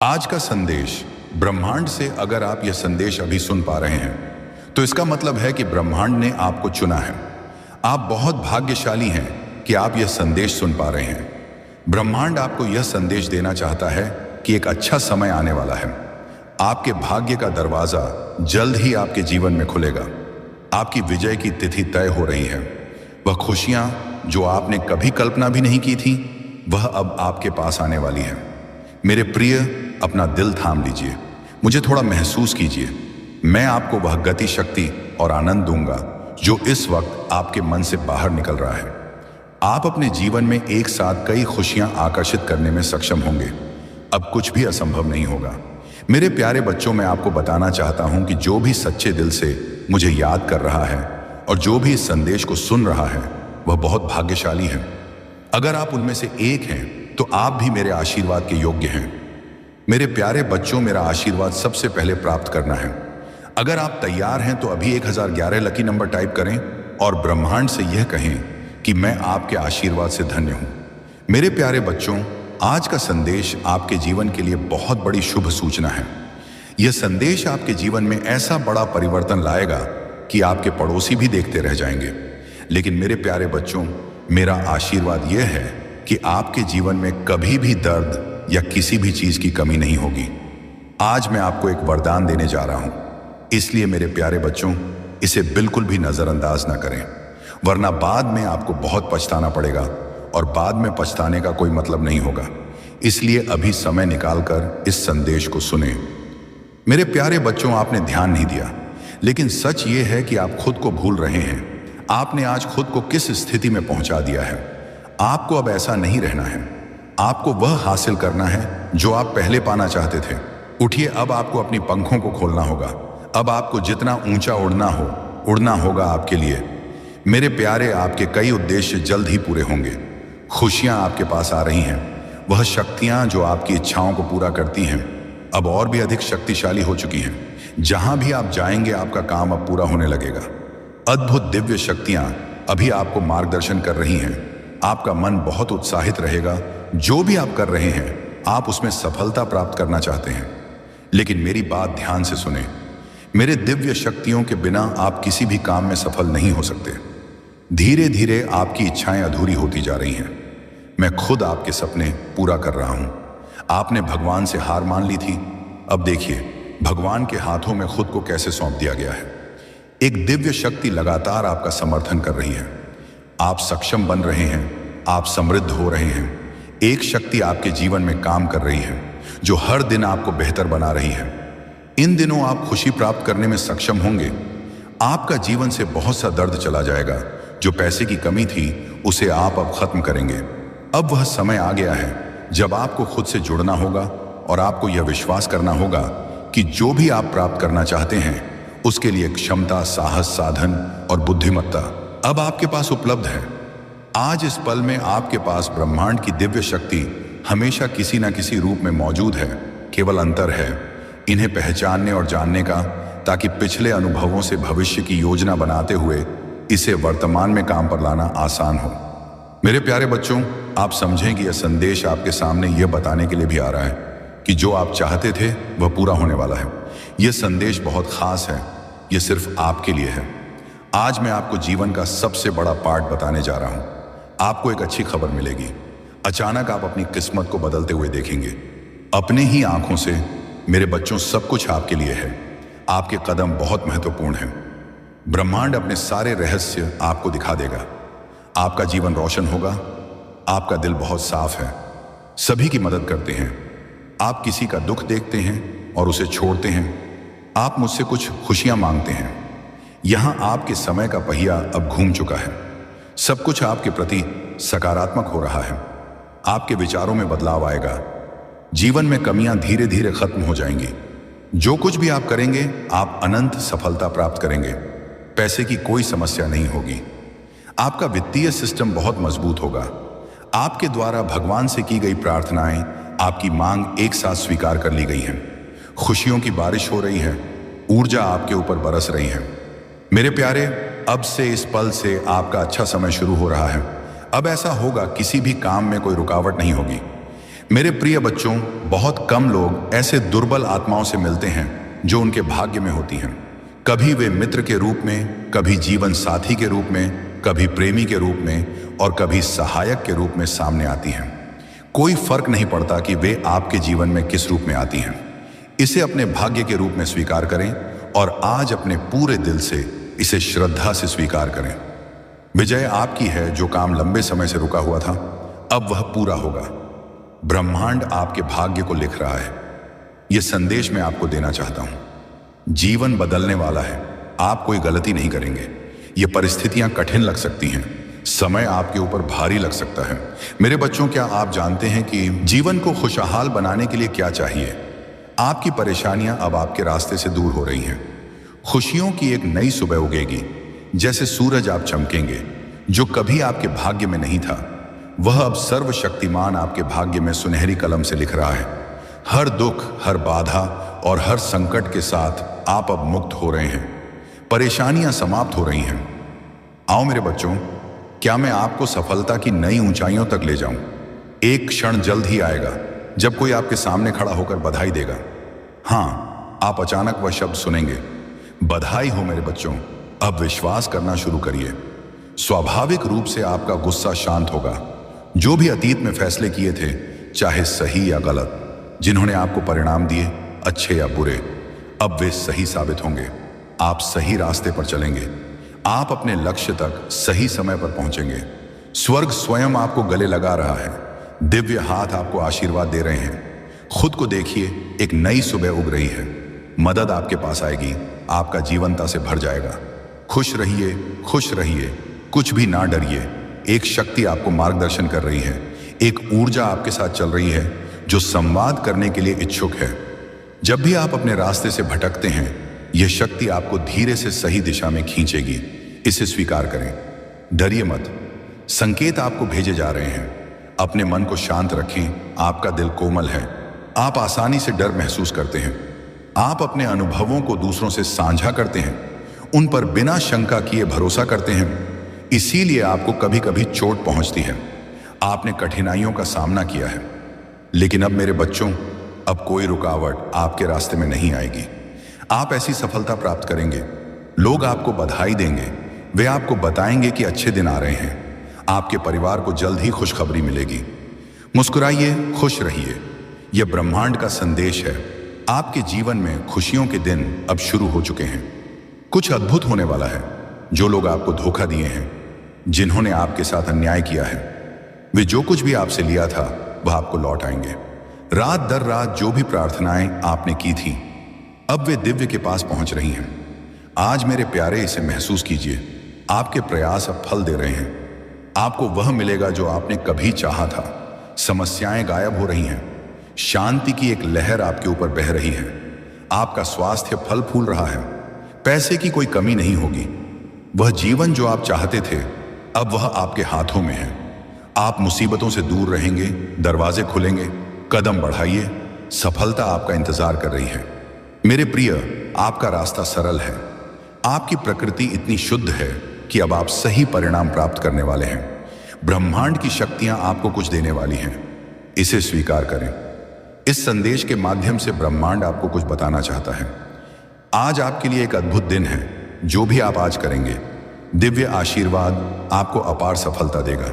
आज का संदेश ब्रह्मांड से अगर आप यह संदेश अभी सुन पा रहे हैं तो इसका मतलब है कि ब्रह्मांड ने आपको चुना है। आप बहुत भाग्यशाली हैं कि आप यह संदेश सुन पा रहे हैं। ब्रह्मांड आपको यह संदेश देना चाहता है कि एक अच्छा समय आने वाला है। आपके भाग्य का दरवाजा जल्द ही आपके जीवन में खुलेगा। आपकी विजय की तिथि तय हो रही है। वह खुशियां जो आपने कभी कल्पना भी नहीं की थी, वह अब आपके पास आने वाली है। मेरे प्रिय, अपना दिल थाम लीजिए, मुझे थोड़ा महसूस कीजिए। मैं आपको वह गति, शक्ति और आनंद दूंगा जो इस वक्त आपके मन से बाहर निकल रहा है। आप अपने जीवन में एक साथ कई खुशियां आकर्षित करने में सक्षम होंगे। अब कुछ भी असंभव नहीं होगा। मेरे प्यारे बच्चों, मैं आपको बताना चाहता हूं कि जो भी सच्चे दिल से मुझे याद कर रहा है और जो भी इस संदेश को सुन रहा है, वह बहुत भाग्यशाली है। अगर आप उनमें से एक हैं तो आप भी मेरे आशीर्वाद के योग्य हैं। मेरे प्यारे बच्चों, मेरा आशीर्वाद सबसे पहले प्राप्त करना है। अगर आप तैयार हैं तो अभी 1011 लकी नंबर टाइप करें और ब्रह्मांड से यह कहें कि मैं आपके आशीर्वाद से धन्य हूं। मेरे प्यारे बच्चों, आज का संदेश आपके जीवन के लिए बहुत बड़ी शुभ सूचना है। यह संदेश आपके जीवन में ऐसा बड़ा परिवर्तन लाएगा कि आपके पड़ोसी भी देखते रह जाएंगे। लेकिन मेरे प्यारे बच्चों, मेरा आशीर्वाद यह है कि आपके जीवन में कभी भी दर्द या किसी भी चीज की कमी नहीं होगी। आज मैं आपको एक वरदान देने जा रहा हूं, इसलिए मेरे प्यारे बच्चों, इसे बिल्कुल भी नजरअंदाज ना करें, वरना बाद में आपको बहुत पछताना पड़ेगा और बाद में पछताने का कोई मतलब नहीं होगा। इसलिए अभी समय निकालकर इस संदेश को सुने। मेरे प्यारे बच्चों, आपने ध्यान नहीं दिया, लेकिन सच ये है कि आप खुद को भूल रहे हैं। आपने आज खुद को किस स्थिति में पहुंचा दिया है। आपको अब ऐसा नहीं रहना है। आपको वह हासिल करना है जो आप पहले पाना चाहते थे। उठिए, अब आपको अपनी पंखों को खोलना होगा। अब आपको जितना ऊंचा उड़ना होगा आपके लिए। मेरे प्यारे, आपके कई उद्देश्य जल्द ही पूरे होंगे। खुशियां आपके पास आ रही हैं। वह शक्तियां जो आपकी इच्छाओं को पूरा करती हैं, अब और भी अधिक शक्तिशाली हो चुकी हैं। जहां भी आप जाएंगे, आपका काम अब पूरा होने लगेगा। अद्भुत दिव्य शक्तियां अभी आपको मार्गदर्शन कर रही हैं। आपका मन बहुत उत्साहित रहेगा। जो भी आप कर रहे हैं, आप उसमें सफलता प्राप्त करना चाहते हैं। लेकिन मेरी बात ध्यान से सुने। मेरे दिव्य शक्तियों के बिना आप किसी भी काम में सफल नहीं हो सकते। धीरे धीरे आपकी इच्छाएं अधूरी होती जा रही हैं। मैं खुद आपके सपने पूरा कर रहा हूं। आपने भगवान से हार मान ली थी। अब देखिए, भगवान के हाथों में खुद को कैसे सौंप दिया गया है। एक दिव्य शक्ति लगातार आपका समर्थन कर रही है। आप सक्षम बन रहे हैं। आप समृद्ध हो रहे हैं। एक शक्ति आपके जीवन में काम कर रही है जो हर दिन आपको बेहतर बना रही है। इन दिनों आप खुशी प्राप्त करने में सक्षम होंगे। आपका जीवन से बहुत सा दर्द चला जाएगा। जो पैसे की कमी थी, उसे आप अब खत्म करेंगे। अब वह समय आ गया है जब आपको खुद से जुड़ना होगा और आपको यह विश्वास करना होगा कि जो भी आप प्राप्त करना चाहते हैं, उसके लिए क्षमता, साहस, साधन और बुद्धिमत्ता अब आपके पास उपलब्ध है। आज इस पल में आपके पास ब्रह्मांड की दिव्य शक्ति हमेशा किसी न किसी रूप में मौजूद है। केवल अंतर है इन्हें पहचानने और जानने का, ताकि पिछले अनुभवों से भविष्य की योजना बनाते हुए इसे वर्तमान में काम पर लाना आसान हो। मेरे प्यारे बच्चों, आप समझें कि यह संदेश आपके सामने यह बताने के लिए भी आ रहा है कि जो आप चाहते थे वह पूरा होने वाला है। यह संदेश बहुत खास है। यह सिर्फ आपके लिए है। आज मैं आपको जीवन का सबसे बड़ा पाठ बताने जा रहा हूं। आपको एक अच्छी खबर मिलेगी। अचानक आप अपनी किस्मत को बदलते हुए देखेंगे। अपने ही आंखों से। मेरे बच्चों, सब कुछ आपके लिए है। आपके कदम बहुत महत्वपूर्ण हैं। ब्रह्मांड अपने सारे रहस्य आपको दिखा देगा। आपका जीवन रोशन होगा। आपका दिल बहुत साफ है। सभी की मदद करते हैं। आप किसी का दुख देखते हैं और उसे छोड़ते हैं। आप मुझसे कुछ खुशियां मांगते हैं। यहां आपके समय का पहिया अब घूम चुका है। सब कुछ आपके प्रति सकारात्मक हो रहा है। आपके विचारों में बदलाव आएगा। जीवन में कमियां धीरे धीरे खत्म हो जाएंगी। जो कुछ भी आप करेंगे, आप अनंत सफलता प्राप्त करेंगे। पैसे की कोई समस्या नहीं होगी। आपका वित्तीय सिस्टम बहुत मजबूत होगा। आपके द्वारा भगवान से की गई प्रार्थनाएं, आपकी मांग एक साथ स्वीकार कर ली गई हैं। खुशियों की बारिश हो रही है। ऊर्जा आपके ऊपर बरस रही है। मेरे प्यारे, अब से इस पल से आपका अच्छा समय शुरू हो रहा है। अब ऐसा होगा, किसी भी काम में कोई रुकावट नहीं होगी। मेरे प्रिय बच्चों, बहुत कम लोग ऐसे दुर्बल आत्माओं से मिलते हैं जो उनके भाग्य में होती हैं। कभी वे मित्र के रूप में, कभी जीवन साथी के रूप में, कभी प्रेमी के रूप में और कभी सहायक के रूप में सामने आती हैं। कोई फर्क नहीं पड़ता कि वे आपके जीवन में किस रूप में आती हैं। इसे अपने भाग्य के रूप में स्वीकार करें और आज अपने पूरे दिल से इसे श्रद्धा से स्वीकार करें। विजय आपकी है। जो काम लंबे समय से रुका हुआ था, अब वह पूरा होगा। ब्रह्मांड आपके भाग्य को लिख रहा है। यह संदेश मैं आपको देना चाहता हूं। जीवन बदलने वाला है। आप कोई गलती नहीं करेंगे। ये परिस्थितियां कठिन लग सकती हैं, समय आपके ऊपर भारी लग सकता है। मेरे बच्चों, क्या आप जानते हैं कि जीवन को खुशहाल बनाने के लिए क्या चाहिए? आपकी परेशानियां अब आपके रास्ते से दूर हो रही हैं। खुशियों की एक नई सुबह उगेगी। जैसे सूरज आप चमकेंगे। जो कभी आपके भाग्य में नहीं था, वह अब सर्वशक्तिमान आपके भाग्य में सुनहरी कलम से लिख रहा है। हर दुख, हर बाधा और हर संकट के साथ आप अब मुक्त हो रहे हैं। परेशानियां समाप्त हो रही हैं। आओ मेरे बच्चों, क्या मैं आपको सफलता की नई ऊंचाइयों तक ले जाऊं? एक क्षण जल्द ही आएगा जब कोई आपके सामने खड़ा होकर बधाई देगा। हाँ, आप अचानक वह शब्द सुनेंगे, बधाई हो मेरे बच्चों। अब विश्वास करना शुरू करिए। स्वाभाविक रूप से आपका गुस्सा शांत होगा। जो भी अतीत में फैसले किए थे, चाहे सही या गलत, जिन्होंने आपको परिणाम दिए, अच्छे या बुरे, अब वे सही साबित होंगे। आप सही रास्ते पर चलेंगे। आप अपने लक्ष्य तक सही समय पर पहुंचेंगे। स्वर्ग स्वयं आपको गले लगा रहा है। दिव्य हाथ आपको आशीर्वाद दे रहे हैं। खुद को देखिए, एक नई सुबह उग रही है। मदद आपके पास आएगी। आपका जीवनता से भर जाएगा। खुश रहिए, खुश रहिए, कुछ भी ना डरिए। एक शक्ति आपको मार्गदर्शन कर रही है। एक ऊर्जा आपके साथ चल रही है जो संवाद करने के लिए इच्छुक है। जब भी आप अपने रास्ते से भटकते हैं, यह शक्ति आपको धीरे से सही दिशा में खींचेगी। इसे स्वीकार करें। डरिए मत। संकेत आपको भेजे जा रहे हैं। अपने मन को शांत रखें। आपका दिल कोमल है। आप आसानी से डर महसूस करते हैं। आप अपने अनुभवों को दूसरों से साझा करते हैं। उन पर बिना शंका किए भरोसा करते हैं। इसीलिए आपको कभी कभी चोट पहुंचती है। आपने कठिनाइयों का सामना किया है। लेकिन अब मेरे बच्चों, अब कोई रुकावट आपके रास्ते में नहीं आएगी। आप ऐसी सफलता प्राप्त करेंगे। लोग आपको बधाई देंगे। वे आपको बताएंगे कि अच्छे दिन आ रहे हैं। आपके परिवार को जल्द ही खुशखबरी मिलेगी। मुस्कुराइए, खुश रहिए। यह ब्रह्मांड का संदेश है। आपके जीवन में खुशियों के दिन अब शुरू हो चुके हैं। कुछ अद्भुत होने वाला है। जो लोग आपको धोखा दिए हैं, जिन्होंने आपके साथ अन्याय किया है, वे जो कुछ भी आपसे लिया था वह आपको लौट आएंगे। रात दर रात जो भी प्रार्थनाएं आपने की थी, अब वे दिव्य के पास पहुंच रही हैं। आज मेरे प्यारे, इसे महसूस कीजिए। आपके प्रयास अब फल दे रहे हैं। आपको वह मिलेगा जो आपने कभी चाहा था। समस्याएं गायब हो रही हैं। शांति की एक लहर आपके ऊपर बह रही है। आपका स्वास्थ्य फल फूल रहा है। पैसे की कोई कमी नहीं होगी। वह जीवन जो आप चाहते थे, अब वह आपके हाथों में है। आप मुसीबतों से दूर रहेंगे। दरवाजे खुलेंगे। कदम बढ़ाइए। सफलता आपका इंतजार कर रही है। मेरे प्रिय, आपका रास्ता सरल है। आपकी प्रकृति इतनी शुद्ध है कि अब आप सही परिणाम प्राप्त करने वाले हैं। ब्रह्मांड की शक्तियां आपको कुछ देने वाली हैं। इसे स्वीकार करें। इस संदेश के माध्यम से ब्रह्मांड आपको कुछ बताना चाहता है। आज आपके लिए एक अद्भुत दिन है। जो भी आप आज करेंगे, दिव्य आशीर्वाद आपको अपार सफलता देगा।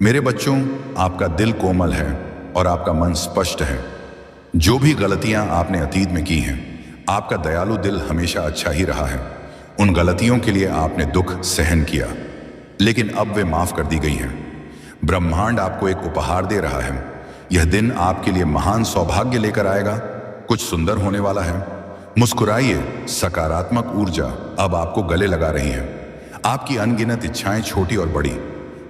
मेरे बच्चों, आपका दिल कोमल है और आपका मन स्पष्ट है। जो भी गलतियां आपने अतीत में की हैं, आपका दयालु दिल हमेशा अच्छा ही रहा है। उन गलतियों के लिए आपने दुख सहन किया, लेकिन अब वे माफ कर दी गई हैं। ब्रह्मांड आपको एक उपहार दे रहा है। यह दिन आपके लिए महान सौभाग्य लेकर आएगा। कुछ सुंदर होने वाला है। मुस्कुराइए। सकारात्मक ऊर्जा अब आपको गले लगा रही है। आपकी अनगिनत इच्छाएं, छोटी और बड़ी,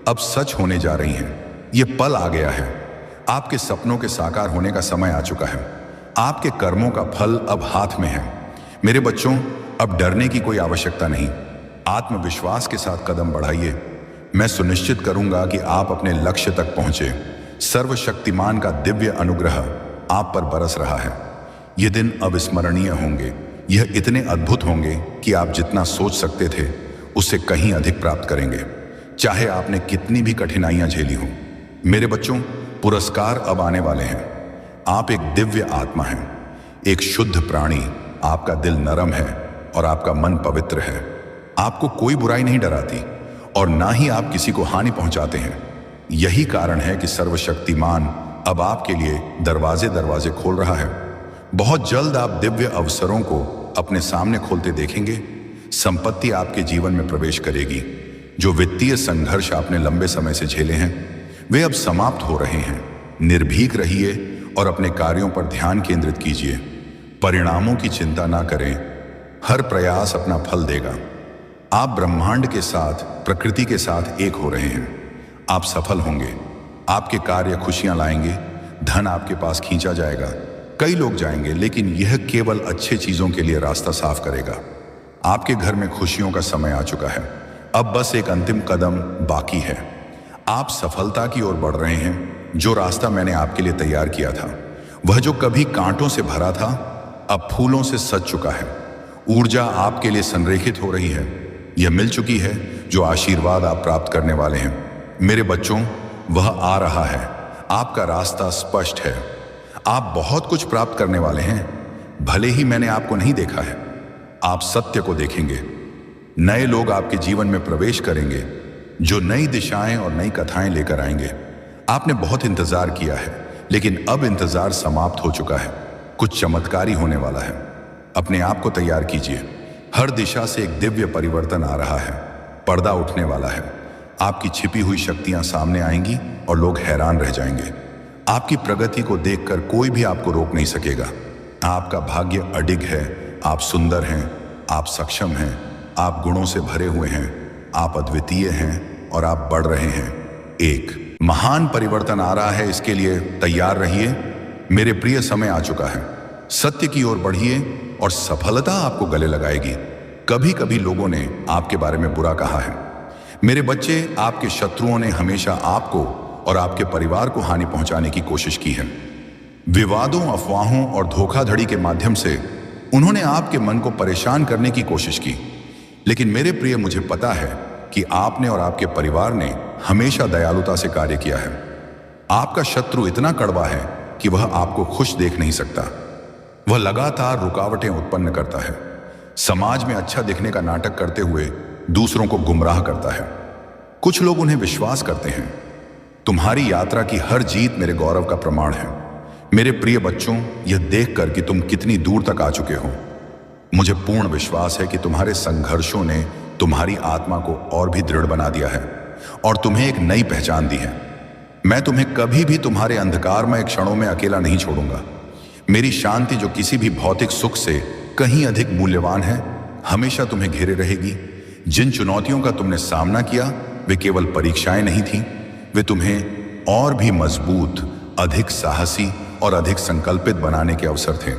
अब सच होने जा रही हैं। यह पल आ गया है। आपके सपनों के साकार होने का समय आ चुका है। आपके कर्मों का फल अब हाथ में है। मेरे बच्चों, अब डरने की कोई आवश्यकता नहीं। आत्मविश्वास के साथ कदम बढ़ाइए। मैं सुनिश्चित करूंगा कि आप अपने लक्ष्य तक पहुंचे। सर्वशक्तिमान का दिव्य अनुग्रह आप पर बरस रहा है। ये दिन अविस्मरणीय होंगे। यह इतने अद्भुत होंगे कि आप जितना सोच सकते थे, उससे कहीं अधिक प्राप्त करेंगे, चाहे आपने कितनी भी कठिनाइयां झेली हों। मेरे बच्चों, पुरस्कार अब आने वाले हैं। आप एक दिव्य आत्मा हैं, एक शुद्ध प्राणी। आपका दिल नरम है और आपका मन पवित्र है। आपको कोई बुराई नहीं डराती और ना ही आप किसी को हानि पहुंचाते हैं। यही कारण है कि सर्वशक्तिमान अब आपके लिए दरवाजे दरवाजे खोल रहा है। बहुत जल्द आप दिव्य अवसरों को अपने सामने खोलते देखेंगे। संपत्ति आपके जीवन में प्रवेश करेगी। जो वित्तीय संघर्ष आपने लंबे समय से झेले हैं, वे अब समाप्त हो रहे हैं। निर्भीक रहिए और अपने कार्यों पर ध्यान केंद्रित कीजिए। परिणामों की चिंता ना करें, हर प्रयास अपना फल देगा। आप ब्रह्मांड के साथ, प्रकृति के साथ एक हो रहे हैं। आप सफल होंगे। आपके कार्य खुशियां लाएंगे। धन आपके पास खींचा जाएगा। कई लोग जाएंगे, लेकिन यह केवल अच्छे चीजों के लिए रास्ता साफ करेगा। आपके घर में खुशियों का समय आ चुका है। अब बस एक अंतिम कदम बाकी है। आप सफलता की ओर बढ़ रहे हैं। जो रास्ता मैंने आपके लिए तैयार किया था, वह जो कभी कांटों से भरा था, अब फूलों से सज चुका है। ऊर्जा आपके लिए संरेखित हो रही है। यह मिल चुकी है जो आशीर्वाद आप प्राप्त करने वाले हैं। मेरे बच्चों, वह आ रहा है। आपका रास्ता स्पष्ट है। आप बहुत कुछ प्राप्त करने वाले हैं। भले ही मैंने आपको नहीं देखा है, आप सत्य को देखेंगे। नए लोग आपके जीवन में प्रवेश करेंगे, जो नई दिशाएं और नई कथाएं लेकर आएंगे। आपने बहुत इंतजार किया है, लेकिन अब इंतजार समाप्त हो चुका है। कुछ चमत्कारी होने वाला है। अपने आप को तैयार कीजिए। हर दिशा से एक दिव्य परिवर्तन आ रहा है। पर्दा उठने वाला है। आपकी छिपी हुई शक्तियां सामने आएंगी और लोग हैरान रह जाएंगे। आपकी प्रगति को देखकर कोई भी आपको रोक नहीं सकेगा। आपका भाग्य अडिग है। आप सुंदर हैं, आप सक्षम हैं, आप गुणों से भरे हुए हैं, आप अद्वितीय हैं और आप बढ़ रहे हैं। एक महान परिवर्तन आ रहा है, इसके लिए तैयार रहिए। मेरे प्रिय, समय आ चुका है। सत्य की ओर बढ़िए और सफलता आपको गले लगाएगी। कभी कभी लोगों ने आपके बारे में बुरा कहा है। मेरे बच्चे, आपके शत्रुओं ने हमेशा आपको और आपके परिवार को हानि पहुंचाने की कोशिश की है। विवादों, अफवाहों और धोखाधड़ी के माध्यम से उन्होंने आपके मन को परेशान करने की कोशिश की। लेकिन मेरे प्रिय, मुझे पता है कि आपने और आपके परिवार ने हमेशा दयालुता से कार्य किया है। आपका शत्रु इतना कड़वा है कि वह आपको खुश देख नहीं सकता। वह लगातार रुकावटें उत्पन्न करता है। समाज में अच्छा दिखने का नाटक करते हुए दूसरों को गुमराह करता है। कुछ लोग उन्हें विश्वास करते हैं। तुम्हारी यात्रा की हर जीत मेरे गौरव का प्रमाण है। मेरे प्रिय बच्चों, यह देखकर कि तुम कितनी दूर तक आ चुके हो, मुझे पूर्ण विश्वास है कि तुम्हारे संघर्षों ने तुम्हारी आत्मा को और भी दृढ़ बना दिया है और तुम्हें एक नई पहचान दी है। मैं तुम्हें कभी भी तुम्हारे अंधकारमय क्षणों में अकेला नहीं छोड़ूंगा। मेरी शांति, जो किसी भी भौतिक सुख से कहीं अधिक मूल्यवान है, हमेशा तुम्हें घेरे रहेगी। जिन चुनौतियों का तुमने सामना किया, वे केवल परीक्षाएं नहीं थीं, वे तुम्हें और भी मजबूत, अधिक साहसी और अधिक संकल्पित बनाने के अवसर थे।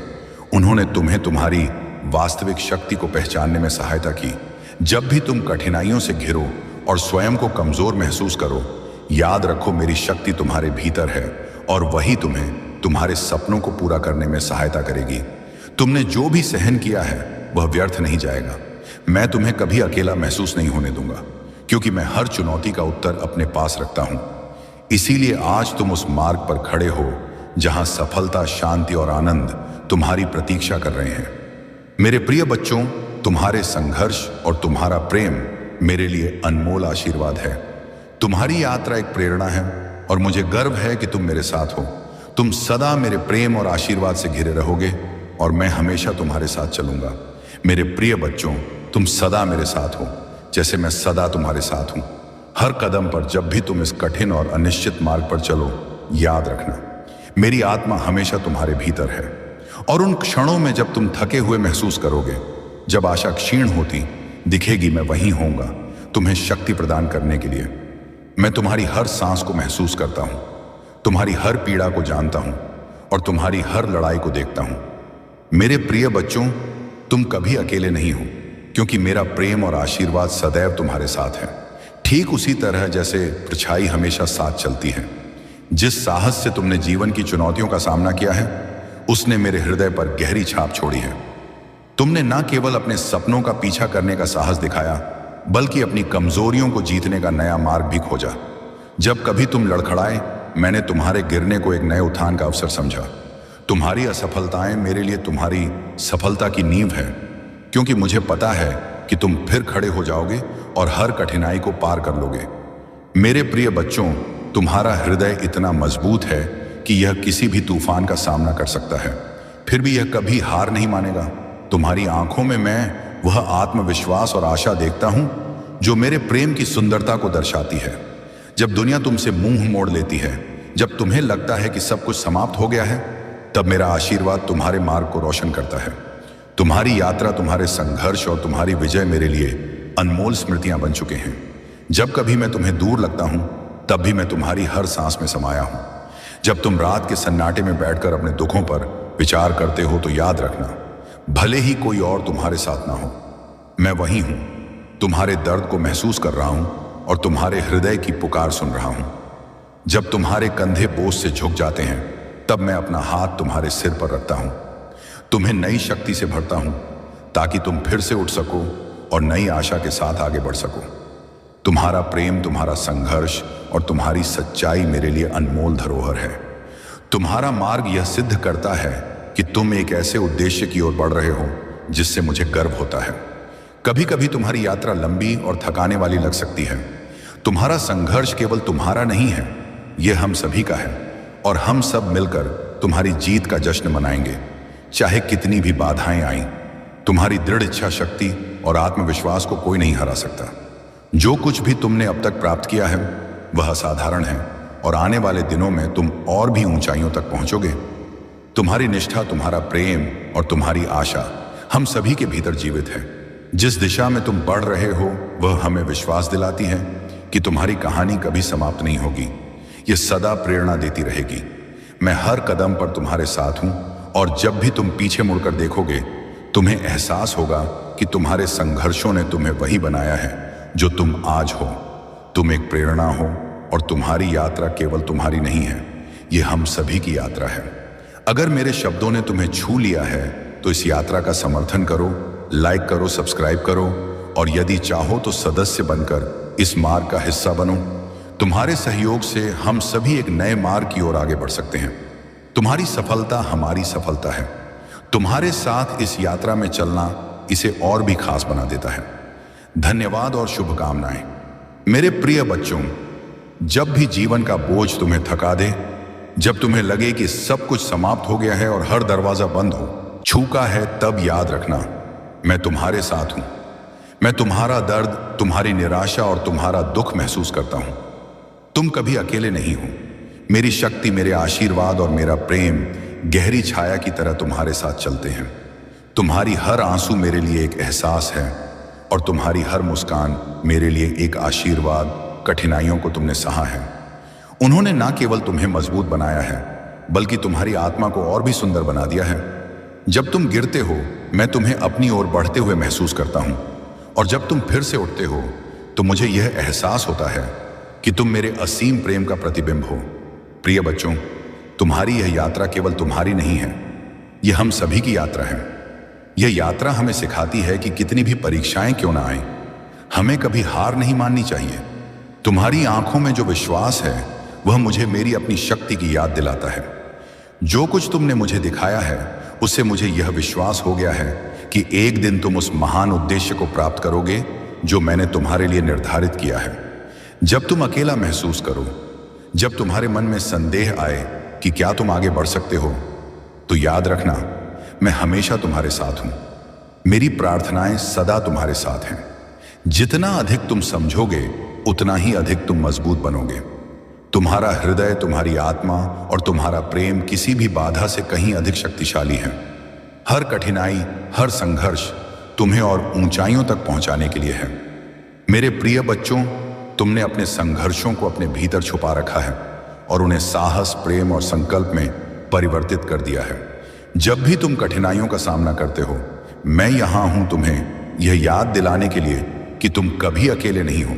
उन्होंने तुम्हें तुम्हारी वास्तविक शक्ति को पहचानने में सहायता की। जब भी तुम कठिनाइयों से घिरो और स्वयं को कमजोर महसूस करो, याद रखो, मेरी शक्ति तुम्हारे भीतर है और वही तुम्हें तुम्हारे सपनों को पूरा करने में सहायता करेगी। तुमने जो भी सहन किया है, वह व्यर्थ नहीं जाएगा। मैं तुम्हें कभी अकेला महसूस नहीं होने दूंगा, क्योंकि मैं हर चुनौती का उत्तर अपने पास रखता हूं। इसीलिए आज तुम उस मार्ग पर खड़े हो जहां सफलता, शांति और आनंद तुम्हारी प्रतीक्षा कर रहे हैं। मेरे प्रिय बच्चों, तुम्हारे संघर्ष और तुम्हारा प्रेम मेरे लिए अनमोल आशीर्वाद है। तुम्हारी यात्रा एक प्रेरणा है और मुझे गर्व है कि तुम मेरे साथ हो। तुम सदा मेरे प्रेम और आशीर्वाद से घिरे रहोगे और मैं हमेशा तुम्हारे साथ चलूंगा। मेरे प्रिय बच्चों, तुम सदा मेरे साथ हो, जैसे मैं सदा तुम्हारे साथ हूं। हर कदम पर जब भी तुम इस कठिन और अनिश्चित मार्ग पर चलो, याद रखना, मेरी आत्मा हमेशा तुम्हारे भीतर है। और उन क्षणों में जब तुम थके हुए महसूस करोगे, जब आशा क्षीण होती दिखेगी, मैं वहीं होऊंगा तुम्हें शक्ति प्रदान करने के लिए। मैं तुम्हारी हर सांस को महसूस करता हूं, तुम्हारी हर पीड़ा को जानता हूं और तुम्हारी हर लड़ाई को देखता हूं। मेरे प्रिय बच्चों, तुम कभी अकेले नहीं हो, क्योंकि मेरा प्रेम और आशीर्वाद सदैव तुम्हारे साथ है। ठीक उसी तरह जैसे परछाई हमेशा साथ चलती है। जिस साहस से तुमने जीवन की चुनौतियों का सामना किया है, उसने मेरे हृदय पर गहरी छाप छोड़ी है। तुमने न केवल अपने सपनों का पीछा करने का साहस दिखाया, बल्कि अपनी कमजोरियों को जीतने का नया मार्ग भी खोजा। जब कभी तुम लड़खड़ाए, मैंने तुम्हारे गिरने को एक नए उत्थान का अवसर समझा। तुम्हारी असफलताएं मेरे लिए तुम्हारी सफलता की नींव है, क्योंकि मुझे पता है कि तुम फिर खड़े हो जाओगे और हर कठिनाई को पार कर लोगे। मेरे प्रिय बच्चों, तुम्हारा हृदय इतना मजबूत है कि यह किसी भी तूफान का सामना कर सकता है, फिर भी यह कभी हार नहीं मानेगा। तुम्हारी आंखों में मैं वह आत्मविश्वास और आशा देखता हूं जो मेरे प्रेम की सुंदरता को दर्शाती है। जब दुनिया तुमसे मुंह मोड़ लेती है, जब तुम्हें लगता है कि सब कुछ समाप्त हो गया है, तब मेरा आशीर्वाद तुम्हारे मार्ग को रोशन करता है। तुम्हारी यात्रा, तुम्हारे संघर्ष और तुम्हारी विजय मेरे लिए अनमोल स्मृतियां बन चुके हैं। जब कभी मैं तुम्हें दूर लगता हूं, तब भी मैं तुम्हारी हर सांस में समाया हूं। जब तुम रात के सन्नाटे में बैठकर अपने दुखों पर विचार करते हो, तो याद रखना, भले ही कोई और तुम्हारे साथ ना हो, मैं वहीं हूं, तुम्हारे दर्द को महसूस कर रहा हूं और तुम्हारे हृदय की पुकार सुन रहा हूं। जब तुम्हारे कंधे बोझ से झुक जाते हैं, तब मैं अपना हाथ तुम्हारे सिर पर रखता हूं, तुम्हें नई शक्ति से भरता हूं, ताकि तुम फिर से उठ सको और नई आशा के साथ आगे बढ़ सको। तुम्हारा प्रेम, तुम्हारा संघर्ष और तुम्हारी सच्चाई मेरे लिए अनमोल धरोहर है। तुम्हारा मार्ग यह सिद्ध करता है कि तुम एक ऐसे उद्देश्य की ओर बढ़ रहे हो जिससे मुझे गर्व होता है। कभी कभी तुम्हारी यात्रा लंबी और थकाने वाली लग सकती है। तुम्हारा संघर्ष केवल तुम्हारा नहीं है, यह हम सभी का है, और हम सब मिलकर तुम्हारी जीत का जश्न मनाएंगे, चाहे कितनी भी बाधाएं आईं। तुम्हारी दृढ़ इच्छा शक्ति और आत्मविश्वास को कोई नहीं हरा सकता। जो कुछ भी तुमने अब तक प्राप्त किया है वह असाधारण है, और आने वाले दिनों में तुम और भी ऊंचाइयों तक पहुंचोगे। तुम्हारी निष्ठा, तुम्हारा प्रेम और तुम्हारी आशा हम सभी के भीतर जीवित है। जिस दिशा में तुम बढ़ रहे हो वह हमें विश्वास दिलाती है कि तुम्हारी कहानी कभी समाप्त नहीं होगी, यह सदा प्रेरणा देती रहेगी। मैं हर कदम पर तुम्हारे साथ हूं, और जब भी तुम पीछे मुड़कर देखोगे, तुम्हें एहसास होगा कि तुम्हारे संघर्षों ने तुम्हें वही बनाया है जो तुम आज हो। तुम एक प्रेरणा हो, और तुम्हारी यात्रा केवल तुम्हारी नहीं है, यह हम सभी की यात्रा है। अगर मेरे शब्दों ने तुम्हें छू लिया है, तो इस यात्रा का समर्थन करो, लाइक करो, सब्सक्राइब करो, और यदि चाहो तो सदस्य बनकर इस मार्ग का हिस्सा बनो। तुम्हारे सहयोग से हम सभी एक नए मार्ग की ओर आगे बढ़ सकते हैं। तुम्हारी सफलता हमारी सफलता है। तुम्हारे साथ इस यात्रा में चलना इसे और भी खास बना देता है। धन्यवाद और शुभकामनाएं। मेरे प्रिय बच्चों, जब भी जीवन का बोझ तुम्हें थका दे, जब तुम्हें लगे कि सब कुछ समाप्त हो गया है और हर दरवाजा बंद हो चुका है, तब याद रखना, मैं तुम्हारे साथ हूं। मैं तुम्हारा दर्द, तुम्हारी निराशा और तुम्हारा दुख महसूस करता हूं। तुम कभी अकेले नहीं हो। मेरी शक्ति, मेरे आशीर्वाद और मेरा प्रेम गहरी छाया की तरह तुम्हारे साथ चलते हैं। तुम्हारी हर आंसू मेरे लिए एक एहसास है, और तुम्हारी हर मुस्कान मेरे लिए एक आशीर्वाद। कठिनाइयों को तुमने सहा है, उन्होंने ना केवल तुम्हें मजबूत बनाया है, बल्कि तुम्हारी आत्मा को और भी सुंदर बना दिया है। जब तुम गिरते हो, मैं तुम्हें अपनी ओर बढ़ते हुए महसूस करता हूं, और जब तुम फिर से उठते हो, तो मुझे यह एहसास होता है कि तुम मेरे असीम प्रेम का प्रतिबिंब हो। प्रिय बच्चों, तुम्हारी यह यात्रा केवल तुम्हारी नहीं है, यह हम सभी की यात्रा है। यह यात्रा हमें सिखाती है कि कितनी भी परीक्षाएं क्यों ना आए, हमें कभी हार नहीं माननी चाहिए। तुम्हारी आंखों में जो विश्वास है, वह मुझे मेरी अपनी शक्ति की याद दिलाता है। जो कुछ तुमने मुझे दिखाया है, उससे मुझे यह विश्वास हो गया है कि एक दिन तुम उस महान उद्देश्य को प्राप्त करोगे जो मैंने तुम्हारे लिए निर्धारित किया है। जब तुम अकेला महसूस करो, जब तुम्हारे मन में संदेह आए कि क्या तुम आगे बढ़ सकते हो, तो याद रखना, मैं हमेशा तुम्हारे साथ हूं। मेरी प्रार्थनाएं सदा तुम्हारे साथ हैं। जितना अधिक तुम समझोगे, उतना ही अधिक तुम मजबूत बनोगे। तुम्हारा हृदय, तुम्हारी आत्मा और तुम्हारा प्रेम किसी भी बाधा से कहीं अधिक शक्तिशाली है। हर कठिनाई, हर संघर्ष तुम्हें और ऊंचाइयों तक पहुंचाने के लिए है। मेरे प्रिय बच्चों, तुमने अपने संघर्षों को अपने भीतर छुपा रखा है और उन्हें साहस, प्रेम और संकल्प में परिवर्तित कर दिया है। जब भी तुम कठिनाइयों का सामना करते हो, मैं यहां हूं तुम्हें यह याद दिलाने के लिए कि तुम कभी अकेले नहीं हो।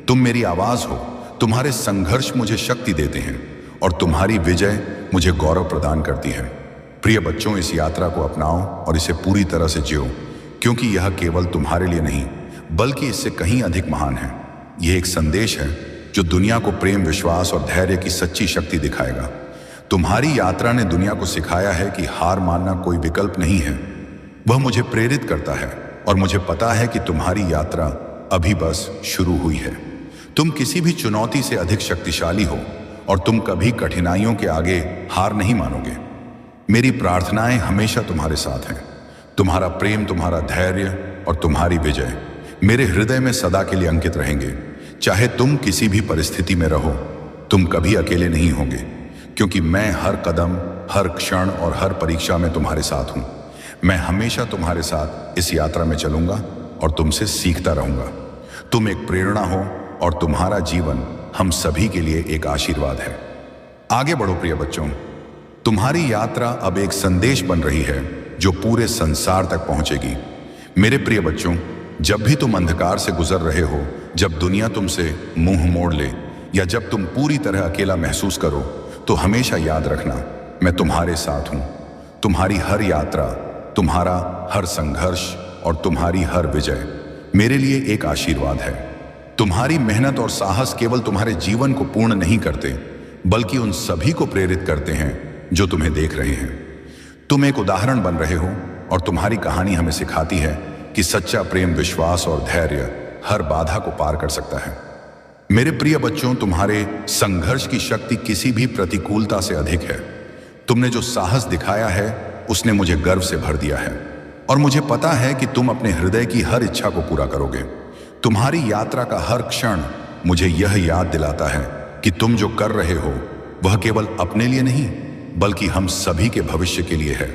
तुम मेरी आवाज हो। तुम्हारे संघर्ष मुझे शक्ति देते हैं और तुम्हारी विजय मुझे गौरव प्रदान करती है। प्रिय बच्चों, इस यात्रा को अपनाओ और इसे पूरी तरह से जियो, क्योंकि यह केवल तुम्हारे लिए नहीं, बल्कि इससे कहीं अधिक महान है। यह एक संदेश है जो दुनिया को प्रेम, विश्वास और धैर्य की सच्ची शक्ति दिखाएगा। तुम्हारी यात्रा ने दुनिया को सिखाया है कि हार मानना कोई विकल्प नहीं है। वह मुझे प्रेरित करता है और मुझे पता है कि तुम्हारी यात्रा अभी बस शुरू हुई है। तुम किसी भी चुनौती से अधिक शक्तिशाली हो और तुम कभी कठिनाइयों के आगे हार नहीं मानोगे। मेरी प्रार्थनाएं हमेशा तुम्हारे साथ हैं। तुम्हारा प्रेम, तुम्हारा धैर्य और तुम्हारी विजय मेरे हृदय में सदा के लिए अंकित रहेंगे। चाहे तुम किसी भी परिस्थिति में रहो, तुम कभी अकेले नहीं होंगे, क्योंकि मैं हर कदम, हर क्षण और हर परीक्षा में तुम्हारे साथ हूं। मैं हमेशा तुम्हारे साथ इस यात्रा में चलूंगा और तुमसे सीखता रहूंगा। तुम एक प्रेरणा हो और तुम्हारा जीवन हम सभी के लिए एक आशीर्वाद है। आगे बढ़ो प्रिय बच्चों, तुम्हारी यात्रा अब एक संदेश बन रही है जो पूरे संसार तक पहुंचेगी। मेरे प्रिय बच्चों, जब भी तुम अंधकार से गुजर रहे हो, जब दुनिया तुमसे मुंह मोड़ ले या जब तुम पूरी तरह अकेला महसूस करो, तो हमेशा याद रखना, मैं तुम्हारे साथ हूं। तुम्हारी हर यात्रा, तुम्हारा हर संघर्ष और तुम्हारी हर विजय मेरे लिए एक आशीर्वाद है। तुम्हारी मेहनत और साहस केवल तुम्हारे जीवन को पूर्ण नहीं करते, बल्कि उन सभी को प्रेरित करते हैं जो तुम्हें देख रहे हैं। तुम एक उदाहरण बन रहे हो और तुम्हारी कहानी हमें सिखाती है कि सच्चा प्रेम, विश्वास और धैर्य हर बाधा को पार कर सकता है। मेरे प्रिय बच्चों, तुम्हारे संघर्ष की शक्ति किसी भी प्रतिकूलता से अधिक है। तुमने जो साहस दिखाया है उसने मुझे गर्व से भर दिया है और मुझे पता है कि तुम अपने हृदय की हर इच्छा को पूरा करोगे। तुम्हारी यात्रा का हर क्षण मुझे यह याद दिलाता है कि तुम जो कर रहे हो वह केवल अपने लिए नहीं, बल्कि हम सभी के भविष्य के लिए है।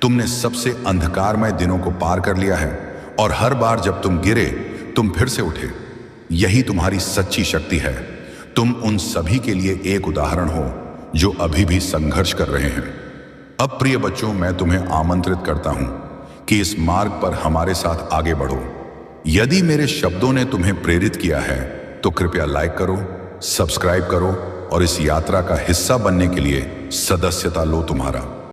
तुमने सबसे अंधकारमय दिनों को पार कर लिया है और हर बार जब तुम गिरे, तुम फिर से उठे। यही तुम्हारी सच्ची शक्ति है। तुम उन सभी के लिए एक उदाहरण हो जो अभी भी संघर्ष कर रहे हैं। अब प्रिय बच्चों, मैं तुम्हें आमंत्रित करता हूं कि इस मार्ग पर हमारे साथ आगे बढ़ो। यदि मेरे शब्दों ने तुम्हें प्रेरित किया है तो कृपया लाइक करो, सब्सक्राइब करो और इस यात्रा का हिस्सा बनने के लिए सदस्यता लो तुम्हारा।